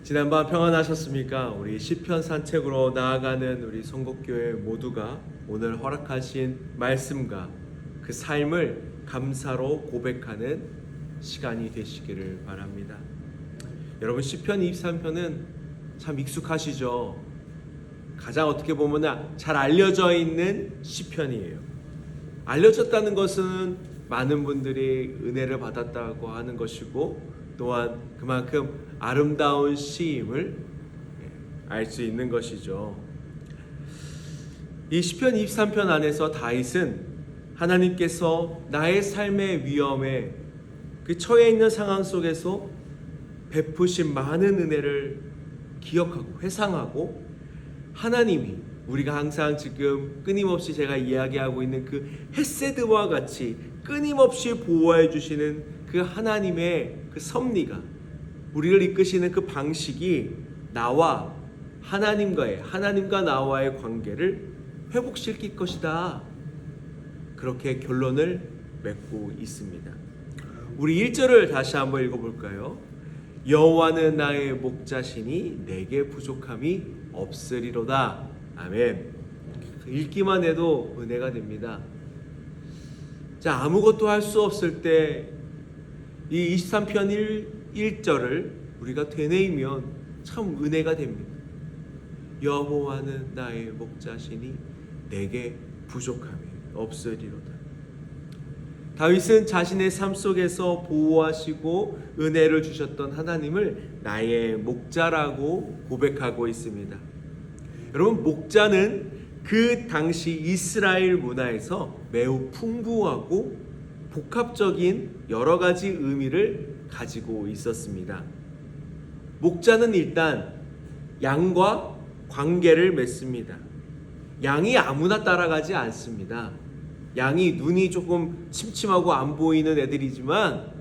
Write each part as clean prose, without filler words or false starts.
지난밤 평안하셨습니까? 우리 시편 산책으로 나아가는 우리 성곡교회 모두가 오늘 허락하신 말씀과 그 삶을 감사로 고백하는 시간이 되시기를 바랍니다. 여러분, 시편 23편은 참 익숙하시죠? 가장 어떻게 보면 잘 알려져 있는 시편이에요. 알려졌다는 것은 많은 분들이 은혜를 받았다고 하는 것이고, 또한 그만큼 아름다운 시임을 알 수 있는 것이죠. 이 시편 23편 안에서 다윗은 하나님께서 나의 삶의 위험에 그 처해 있는 상황 속에서 베푸신 많은 은혜를 기억하고 회상하고, 하나님이 우리가 항상 지금 끊임없이 제가 이야기하고 있는 그 헤세드와 같이 끊임없이 보호해 주시는 그 하나님의 그 섭리가, 우리를 이끄시는 그 방식이 나와 하나님과 나와의 관계를 회복시킬 것이다, 그렇게 결론을 맺고 있습니다. 우리 1절을 다시 한번 읽어볼까요? 여호와는 나의 목자시니 내게 부족함이 없으리로다. 아멘. 읽기만 해도 은혜가 됩니다. 자, 아무것도 할 수 없을 때 이 23편 1절을 우리가 되뇌이면 참 은혜가 됩니다. 여호와는 나의 목자시니 내게 부족함이 없으리로다. 다윗은 자신의 삶 속에서 보호하시고 은혜를 주셨던 하나님을 나의 목자라고 고백하고 있습니다. 여러분, 목자는 그 당시 이스라엘 문화에서 매우 풍부하고 복합적인 여러 가지 의미를 가지고 있었습니다. 목자는 일단 양과 관계를 맺습니다. 양이 아무나 따라가지 않습니다. 양이 눈이 조금 침침하고 안 보이는 애들이지만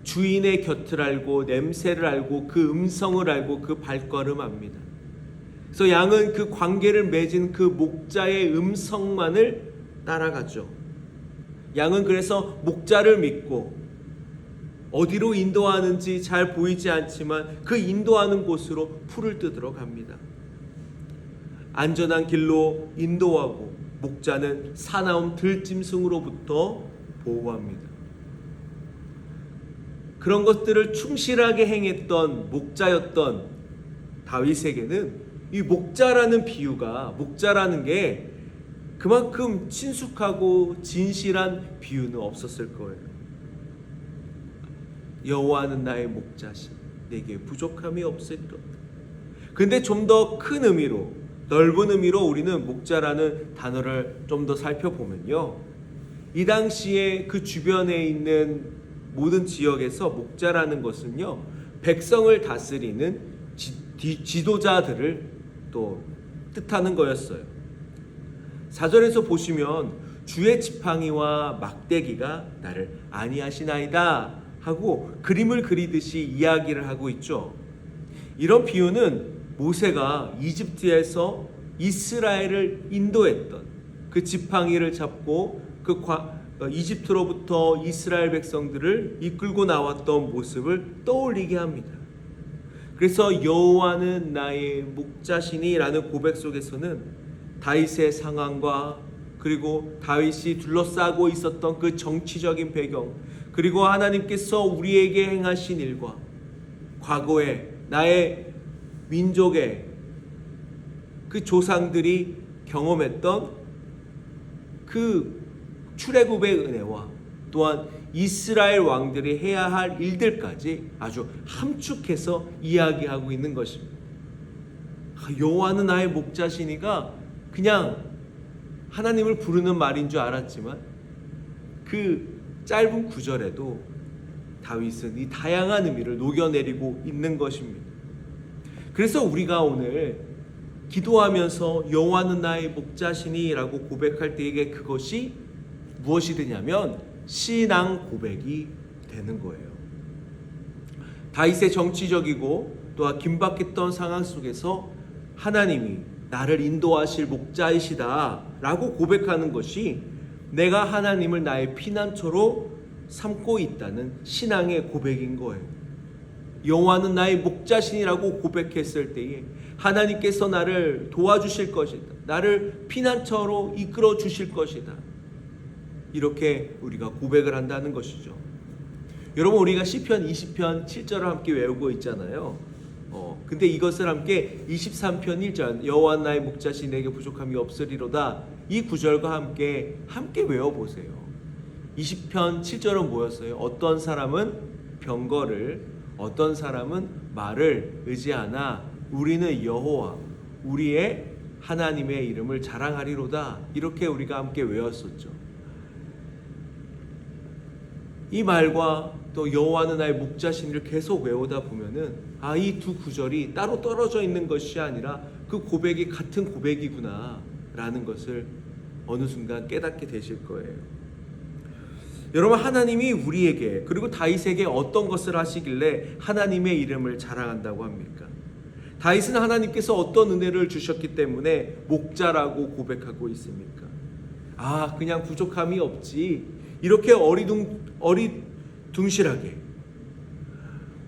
주인의 곁을 알고 냄새를 알고 그 음성을 알고 그 발걸음합니다. 그래서 양은 그 관계를 맺은 그 목자의 음성만을 따라가죠. 양은 그래서 목자를 믿고 어디로 인도하는지 잘 보이지 않지만 그 인도하는 곳으로 풀을 뜯으러 갑니다. 안전한 길로 인도하고 목자는 사나움 들짐승으로부터 보호합니다. 그런 것들을 충실하게 행했던 목자였던 다윗에게는 이 목자라는 비유가, 목자라는 게 그만큼 친숙하고 진실한 비유는 없었을 거예요. 여호와는 나의 목자시 내게 부족함이 없으리로다. 근데 좀 더 큰 의미로, 넓은 의미로 우리는 목자라는 단어를 좀 더 살펴보면요, 이 당시에 그 주변에 있는 모든 지역에서 목자라는 것은요, 백성을 다스리는 지도자들을 또 뜻하는 거였어요. 4절에서 보시면 주의 지팡이와 막대기가 나를 안위하시나이다 하고 그림을 그리듯이 이야기를 하고 있죠. 이런 비유는 모세가 이집트에서 이스라엘을 인도했던 그 지팡이를 잡고 그 이집트로부터 이스라엘 백성들을 이끌고 나왔던 모습을 떠올리게 합니다. 그래서 여호와는 나의 목자시니 라는 고백 속에서는 다윗의 상황과, 그리고 다윗이 둘러싸고 있었던 그 정치적인 배경, 그리고 하나님께서 우리에게 행하신 일과 과거에 나의 민족의 그 조상들이 경험했던 그 출애굽의 은혜와 또한 이스라엘 왕들이 해야 할 일들까지 아주 함축해서 이야기하고 있는 것입니다. 여호와는 나의 목자시니가 그냥 하나님을 부르는 말인 줄 알았지만 그 짧은 구절에도 다윗은 이 다양한 의미를 녹여내리고 있는 것입니다. 그래서 우리가 오늘 기도하면서 여호와는 나의 목자시니 라고 고백할 때에게 그것이 무엇이 되냐면 신앙 고백이 되는 거예요. 다윗의 정치적이고 또한 긴박했던 상황 속에서 하나님이 나를 인도하실 목자이시다 라고 고백하는 것이 내가 하나님을 나의 피난처로 삼고 있다는 신앙의 고백인 거예요. 여호와는 나의 목자신이라고 고백했을 때에 하나님께서 나를 도와주실 것이다. 나를 피난처로 이끌어 주실 것이다. 이렇게 우리가 고백을 한다는 것이죠. 여러분, 우리가 시편 20편 7절을 함께 외우고 있잖아요. 근데 이것을 함께 23편 1절 여호와 나의 목자신 내게 부족함이 없으리로다, 이 구절과 함께 외워보세요. 20편 7절은 뭐였어요? 어떤 사람은 병거를, 어떤 사람은 말을 의지하나 우리는 여호와 우리의 하나님의 이름을 자랑하리로다. 이렇게 우리가 함께 외웠었죠. 이 말과 또 여호와는 나의 목자신을 계속 외우다 보면은 이 두 구절이 따로 떨어져 있는 것이 아니라 그 고백이 같은 고백이구나 라는 것을 어느 순간 깨닫게 되실 거예요. 여러분, 하나님이 우리에게 그리고 다윗에게 어떤 것을 하시길래 하나님의 이름을 자랑한다고 합니까? 다윗은 하나님께서 어떤 은혜를 주셨기 때문에 목자라고 고백하고 있습니까? 그냥 부족함이 없지, 이렇게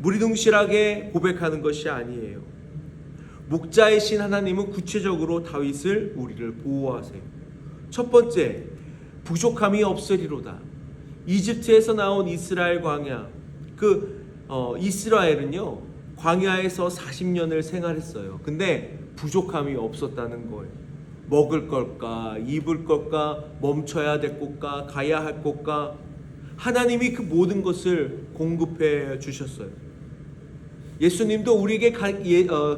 무리둥실하게 고백하는 것이 아니에요. 목자이신 하나님은 구체적으로 다윗을, 우리를 보호하세요. 첫 번째, 부족함이 없으리로다. 이집트에서 나온 이스라엘 광야, 이스라엘은요 광야에서 40년을 생활했어요. 근데 부족함이 없었다는 거예요. 먹을 걸까, 입을 걸까, 멈춰야 될 곳가, 가야 할 곳가, 하나님이 그 모든 것을 공급해 주셨어요. 예수님도 우리에게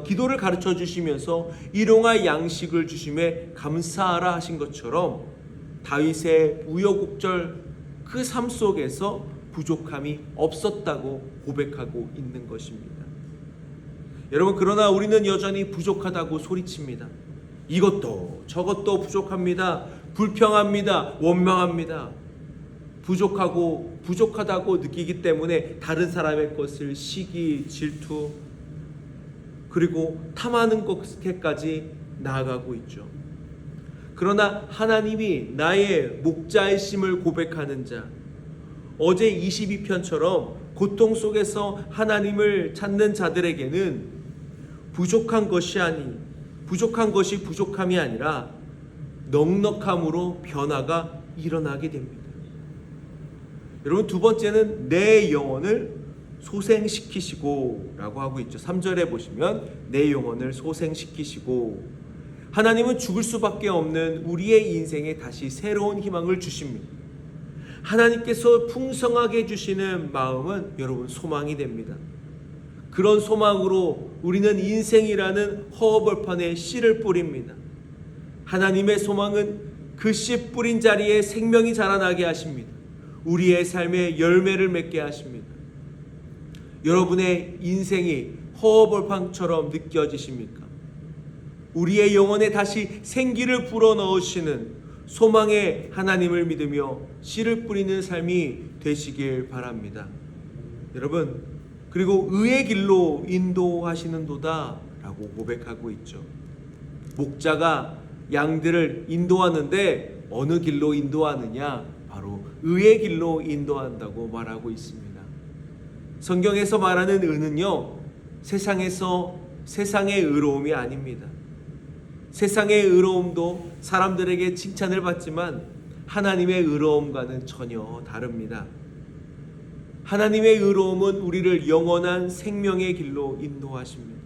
기도를 가르쳐 주시면서 일용할 양식을 주심에 감사하라 하신 것처럼 다윗의 우여곡절 그 삶 속에서 부족함이 없었다고 고백하고 있는 것입니다. 여러분, 그러나 우리는 여전히 부족하다고 소리칩니다. 이것도 저것도 부족합니다. 불평합니다. 원망합니다. 부족하다고 느끼기 때문에 다른 사람의 것을 시기, 질투, 그리고 탐하는 것에까지 나아가고 있죠. 그러나 하나님이 나의 목자이심을 고백하는 자, 어제 22편처럼 고통 속에서 하나님을 찾는 자들에게는 부족한 것이 부족함이 아니라 넉넉함으로 변화가 일어나게 됩니다. 여러분, 두 번째는 내 영혼을 소생시키시고 라고 하고 있죠. 3절에 보시면 내 영혼을 소생시키시고, 하나님은 죽을 수밖에 없는 우리의 인생에 다시 새로운 희망을 주십니다. 하나님께서 풍성하게 주시는 마음은 여러분 소망이 됩니다. 그런 소망으로 우리는 인생이라는 허허벌판에 씨를 뿌립니다. 하나님의 소망은 그 씨 뿌린 자리에 생명이 자라나게 하십니다. 우리의 삶에 열매를 맺게 하십니다. 여러분의 인생이 허허벌판처럼 느껴지십니까? 우리의 영혼에 다시 생기를 불어넣으시는 소망의 하나님을 믿으며 씨를 뿌리는 삶이 되시길 바랍니다. 여러분, 그리고 의의 길로 인도하시는도다 라고 고백하고 있죠. 목자가 양들을 인도하는데 어느 길로 인도하느냐? 바로 의의 길로 인도한다고 말하고 있습니다. 성경에서 말하는 의는요, 세상의 의로움이 아닙니다. 세상의 의로움도 사람들에게 칭찬을 받지만 하나님의 의로움과는 전혀 다릅니다. 하나님의 의로움은 우리를 영원한 생명의 길로 인도하십니다.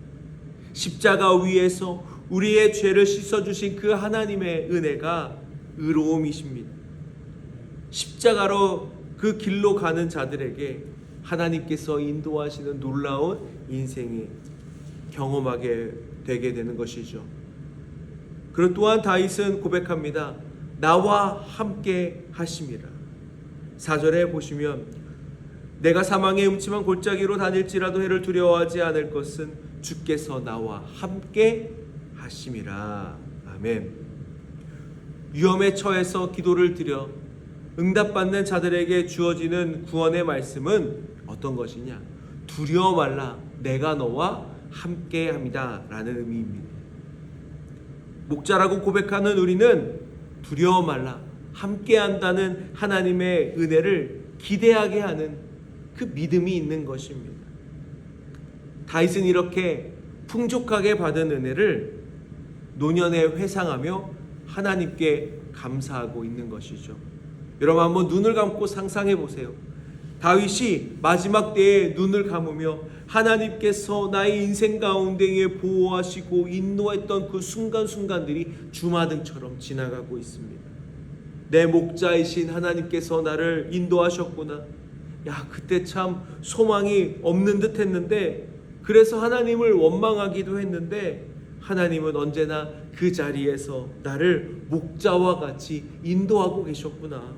십자가 위에서 우리의 죄를 씻어주신 그 하나님의 은혜가 의로움이십니다. 십자가로 그 길로 가는 자들에게 하나님께서 인도하시는 놀라운 인생이 경험하게 되게 되는 것이죠. 그리고 또한 다윗은 고백합니다. 나와 함께 하심이라. 4절에 보시면 내가 사망의 음침한 골짜기로 다닐지라도 해를 두려워하지 않을 것은 주께서 나와 함께 하심이라. 아멘. 위험에 처해서 기도를 드려 응답받는 자들에게 주어지는 구원의 말씀은 어떤 것이냐? 두려워 말라, 내가 너와 함께합니다 라는 의미입니다. 목자라고 고백하는 우리는 두려워 말라, 함께한다는 하나님의 은혜를 기대하게 하는 그 믿음이 있는 것입니다. 다윗은 이렇게 풍족하게 받은 은혜를 노년에 회상하며 하나님께 감사하고 있는 것이죠. 여러분 한번 눈을 감고 상상해 보세요. 다윗이 마지막 때에 눈을 감으며 하나님께서 나의 인생 가운데에 보호하시고 인도했던 그 순간순간들이 주마등처럼 지나가고 있습니다. 내 목자이신 하나님께서 나를 인도하셨구나. 야, 그때 참 소망이 없는 듯 했는데, 그래서 하나님을 원망하기도 했는데, 하나님은 언제나 그 자리에서 나를 목자와 같이 인도하고 계셨구나.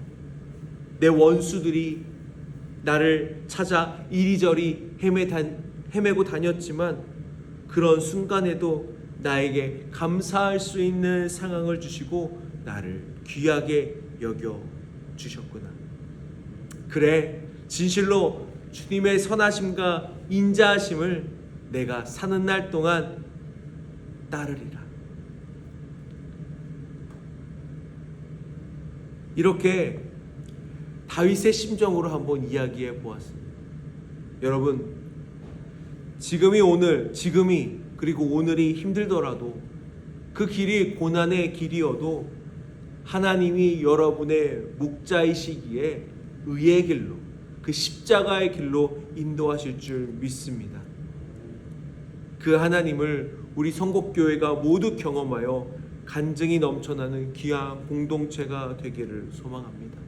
내 원수들이 나를 찾아 이리저리 헤매고 다녔지만 그런 순간에도 나에게 감사할 수 있는 상황을 주시고 나를 귀하게 여겨 주셨구나. 그래, 진실로 주님의 선하심과 인자하심을 내가 사는 날 동안 따르리라. 이렇게 다윗의 심정으로 한번 이야기해 보았습니다. 여러분, 지금이 그리고 오늘이 힘들더라도, 그 길이 고난의 길이어도 하나님이 여러분의 목자이시기에 의의 길로, 그 십자가의 길로 인도하실 줄 믿습니다. 그 하나님을 우리 성곡교회가 모두 경험하여 간증이 넘쳐나는 귀한 공동체가 되기를 소망합니다.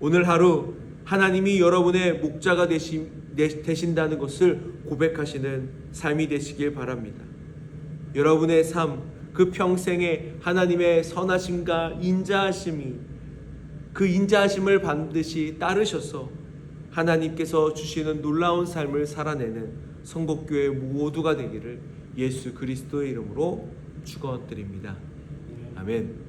오늘 하루 하나님이 여러분의 목자가 되신다는 것을 고백하시는 삶이 되시길 바랍니다. 여러분의 삶, 그 평생에 하나님의 선하심과 인자하심이, 그 인자하심을 반드시 따르셔서 하나님께서 주시는 놀라운 삶을 살아내는 성곡교회 모두가 되기를 예수 그리스도의 이름으로 축원드립니다. 아멘.